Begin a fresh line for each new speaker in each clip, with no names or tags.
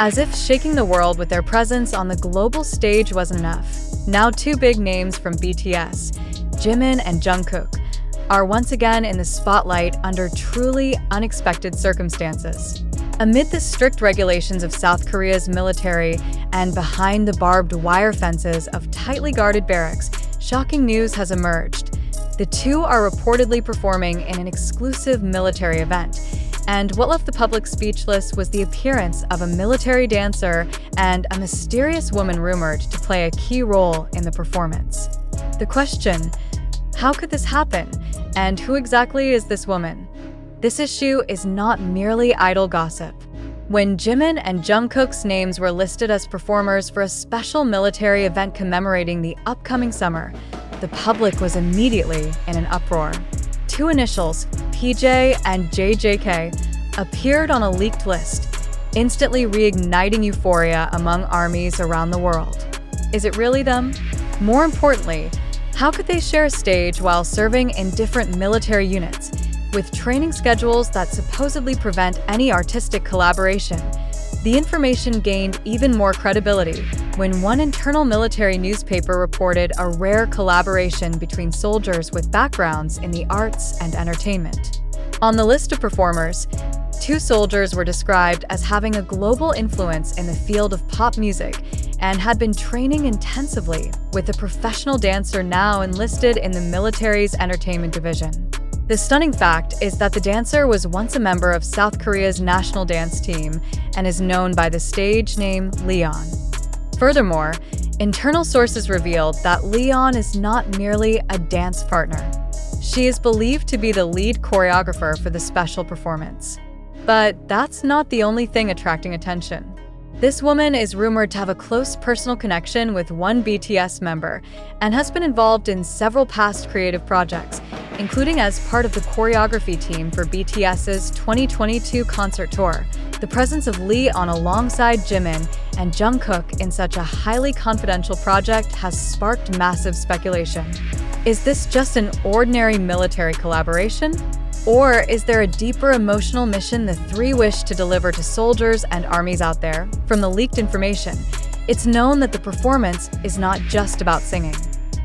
As if shaking the world with their presence on the global stage wasn't enough, now two big names from BTS, Jimin and Jungkook, are once again in the spotlight under truly unexpected circumstances. Amid the strict regulations of South Korea's military and behind the barbed wire fences of tightly guarded barracks, shocking news has emerged. The two are reportedly performing in an exclusive military event, and what left the public speechless was the appearance of a military dancer and a mysterious woman rumored to play a key role in the performance. The question: how could this happen? And who exactly is this woman? This issue is not merely idle gossip. When Jimin and Jungkook's names were listed as performers for a special military event commemorating the upcoming summer, the public was immediately in an uproar. Two initials, PJ and JJK, appeared on a leaked list, instantly reigniting euphoria among armies around the world. Is it really them? More importantly, how could they share a stage while serving in different military units, with training schedules that supposedly prevent any artistic collaboration? The information gained even more credibility when one internal military newspaper reported a rare collaboration between soldiers with backgrounds in the arts and entertainment. On the list of performers, two soldiers were described as having a global influence in the field of pop music and had been training intensively with a professional dancer now enlisted in the military's entertainment division. The stunning fact is that the dancer was once a member of South Korea's national dance team and is known by the stage name Leon. Furthermore, internal sources revealed that Leon is not merely a dance partner. She is believed to be the lead choreographer for the special performance. But that's not the only thing attracting attention. This woman is rumored to have a close personal connection with one BTS member and has been involved in several past creative projects, including as part of the choreography team for BTS's 2022 concert tour. The presence of Lee on alongside Jimin and Jungkook in such a highly confidential project has sparked massive speculation. Is this just an ordinary military collaboration? Or is there a deeper emotional mission the three wish to deliver to soldiers and armies out there? From the leaked information, it's known that the performance is not just about singing.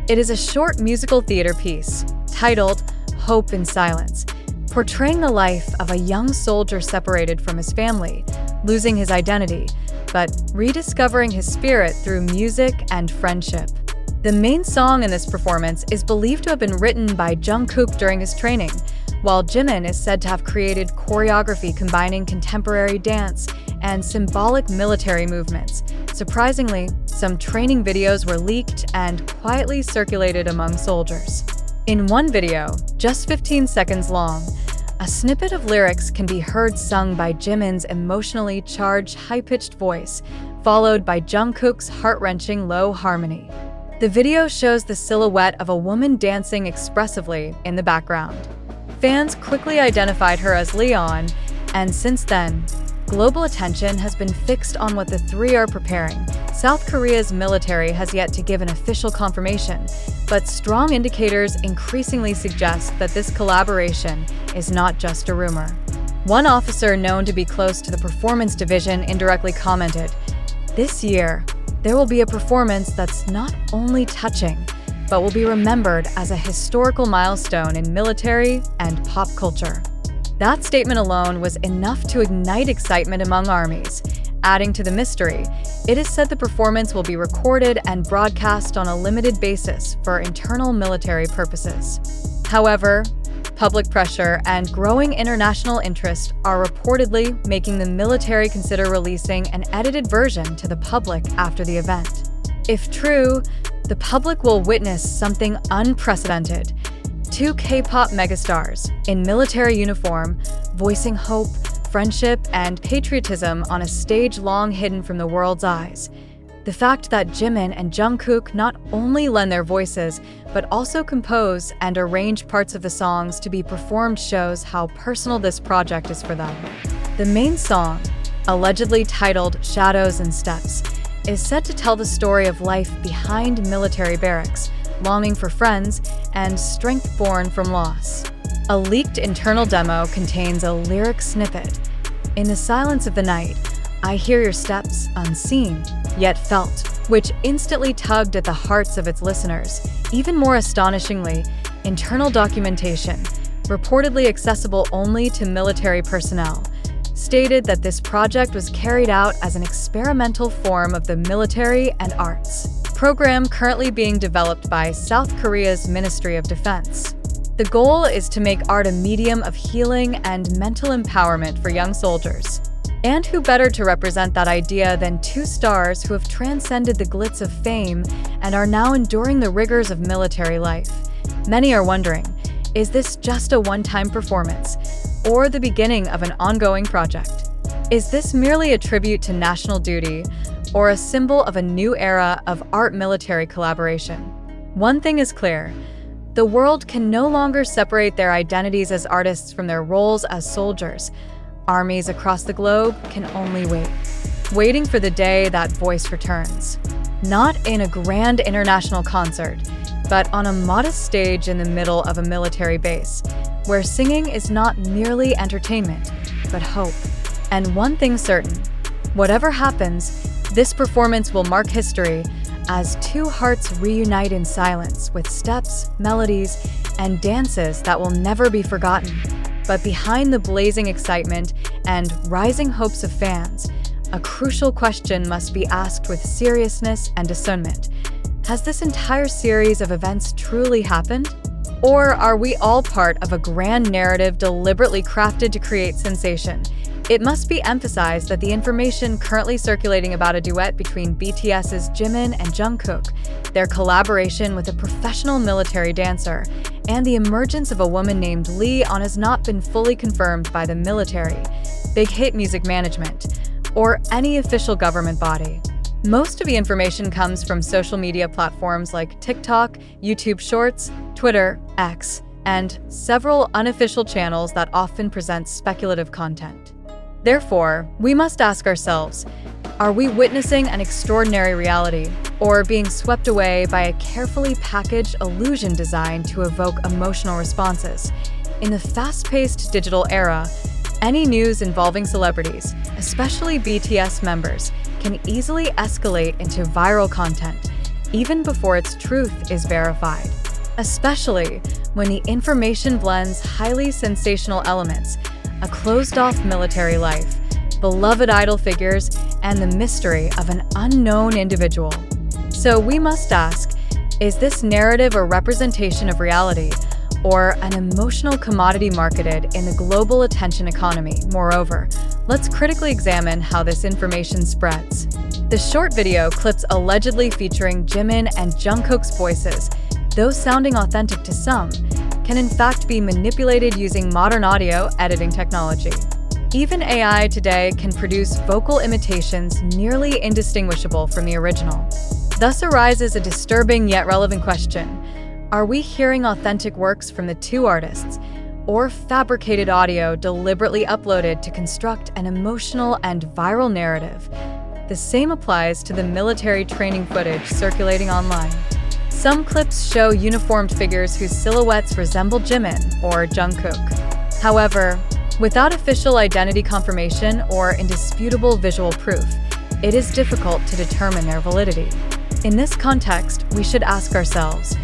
It is a short musical theater piece titled Hope in Silence, portraying the life of a young soldier separated from his family, losing his identity, but rediscovering his spirit through music and friendship. The main song in this performance is believed to have been written by Jungkook during his training, while Jimin is said to have created choreography combining contemporary dance and symbolic military movements. Surprisingly, some training videos were leaked and quietly circulated among soldiers. In one video, just 15 seconds long, a snippet of lyrics can be heard sung by Jimin's emotionally charged, high-pitched voice, followed by Jungkook's heart-wrenching low harmony. The video shows the silhouette of a woman dancing expressively in the background. Fans quickly identified her as Leon, and since then, global attention has been fixed on what the three are preparing. South Korea's military has yet to give an official confirmation, but strong indicators increasingly suggest that this collaboration is not just a rumor. One officer known to be close to the performance division indirectly commented, "This year, there will be a performance that's not only touching, but will be remembered as a historical milestone in military and pop culture." That statement alone was enough to ignite excitement among armies. Adding to the mystery, it is said the performance will be recorded and broadcast on a limited basis for internal military purposes. However, public pressure and growing international interest are reportedly making the military consider releasing an edited version to the public after the event. If true, the public will witness something unprecedented. Two K-pop megastars in military uniform, voicing hope, friendship, and patriotism on a stage long hidden from the world's eyes. The fact that Jimin and Jungkook not only lend their voices, but also compose and arrange parts of the songs to be performed shows how personal this project is for them. The main song, allegedly titled Shadows and Steps, is said to tell the story of life behind military barracks, longing for friends, and strength born from loss. A leaked internal demo contains a lyric snippet. "In the silence of the night, I Hear Your Steps, unseen, yet felt, which instantly tugged at the hearts of its listeners. Even more astonishingly, internal documentation, reportedly accessible only to military personnel, stated that this project was carried out as an experimental form of the military and arts program currently being developed by South Korea's Ministry of Defense. The goal is to make art a medium of healing and mental empowerment for young soldiers. And who better to represent that idea than two stars who have transcended the glitz of fame and are now enduring the rigors of military life? Many are wondering, is this just a one-time performance, or the beginning of an ongoing project? Is this merely a tribute to national duty, or a symbol of a new era of art-military collaboration? One thing is clear: the world can no longer separate their identities as artists from their roles as soldiers. Armies across the globe can only wait, waiting for the day that voice returns. Not in a grand international concert, but on a modest stage in the middle of a military base, where singing is not merely entertainment, but hope. And one thing's certain: whatever happens, this performance will mark history as two hearts reunite in silence with steps, melodies, and dances that will never be forgotten. But behind the blazing excitement and rising hopes of fans, a crucial question must be asked with seriousness and discernment. Has this entire series of events truly happened? Or are we all part of a grand narrative deliberately crafted to create sensation? It must be emphasized that the information currently circulating about a duet between BTS's Jimin and Jungkook, their collaboration with a professional military dancer, and the emergence of a woman named Lee has not been fully confirmed by the military, Big Hit Music Management, or any official government body. Most of the information comes from social media platforms like TikTok, YouTube Shorts, Twitter, X, and several unofficial channels that often present speculative content. Therefore, we must ask ourselves, are we witnessing an extraordinary reality, or being swept away by a carefully packaged illusion designed to evoke emotional responses? In the fast-paced digital era, any news involving celebrities, especially BTS members, can easily escalate into viral content, even before its truth is verified. Especially when the information blends highly sensational elements, a closed-off military life, beloved idol figures, and the mystery of an unknown individual. So we must ask, is this narrative a representation of reality, or an emotional commodity marketed in the global attention economy? Moreover, let's critically examine how this information spreads. The short video clips allegedly featuring Jimin and Jungkook's voices, though sounding authentic to some, can in fact be manipulated using modern audio editing technology. Even AI today can produce vocal imitations nearly indistinguishable from the original. Thus arises a disturbing yet relevant question: are we hearing authentic works from the two artists, or fabricated audio deliberately uploaded to construct an emotional and viral narrative? The same applies to the military training footage circulating online. Some clips show uniformed figures whose silhouettes resemble Jimin or Jungkook. However, without official identity confirmation or indisputable visual proof, it is difficult to determine their validity. In this context, we should ask ourselves,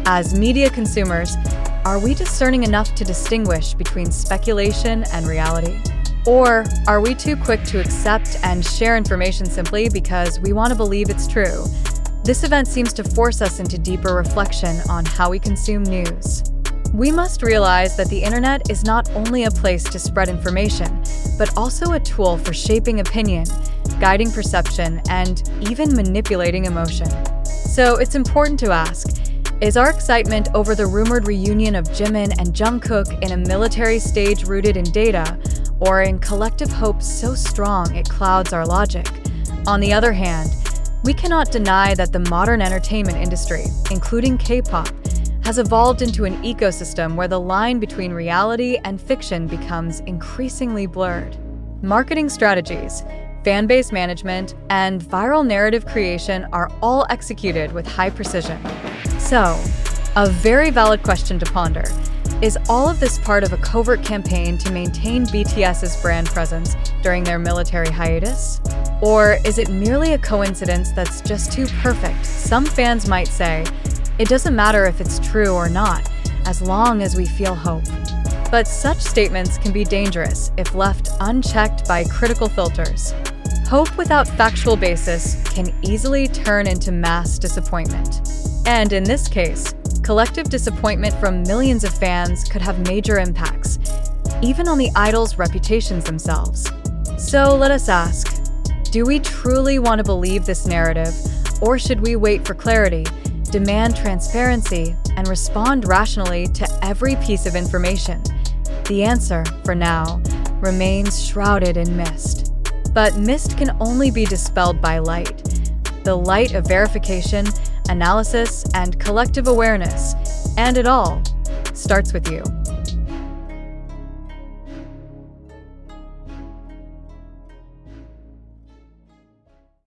as media consumers, are we discerning enough to distinguish between speculation and reality? Or are we too quick to accept and share information simply because we want to believe it's true? This event seems to force us into deeper reflection on how we consume news. We must realize that the internet is not only a place to spread information, but also a tool for shaping opinion, guiding perception, and even manipulating emotion. So it's important to ask, is our excitement over the rumored reunion of Jimin and Jungkook in a military stage rooted in data, or in collective hope so strong it clouds our logic? On the other hand, we cannot deny that the modern entertainment industry, including K-pop, has evolved into an ecosystem where the line between reality and fiction becomes increasingly blurred. Marketing strategies, fan base management, and viral narrative creation are all executed with high precision. So, a very valid question to ponder: Is all of this part of a covert campaign to maintain BTS's brand presence during their military hiatus? Or is it merely a coincidence that's just too perfect? Some fans might say, it doesn't matter if it's true or not, as long as we feel hope. But such statements can be dangerous if left unchecked by critical filters. Hope without factual basis can easily turn into mass disappointment. And in this case, collective disappointment from millions of fans could have major impacts, even on the idols' reputations themselves. So let us ask, do we truly want to believe this narrative, or should we wait for clarity, demand transparency, and respond rationally to every piece of information? The answer, for now, remains shrouded in mist. But mist can only be dispelled by light. The light of verification, analysis, and collective awareness. And it all starts with you.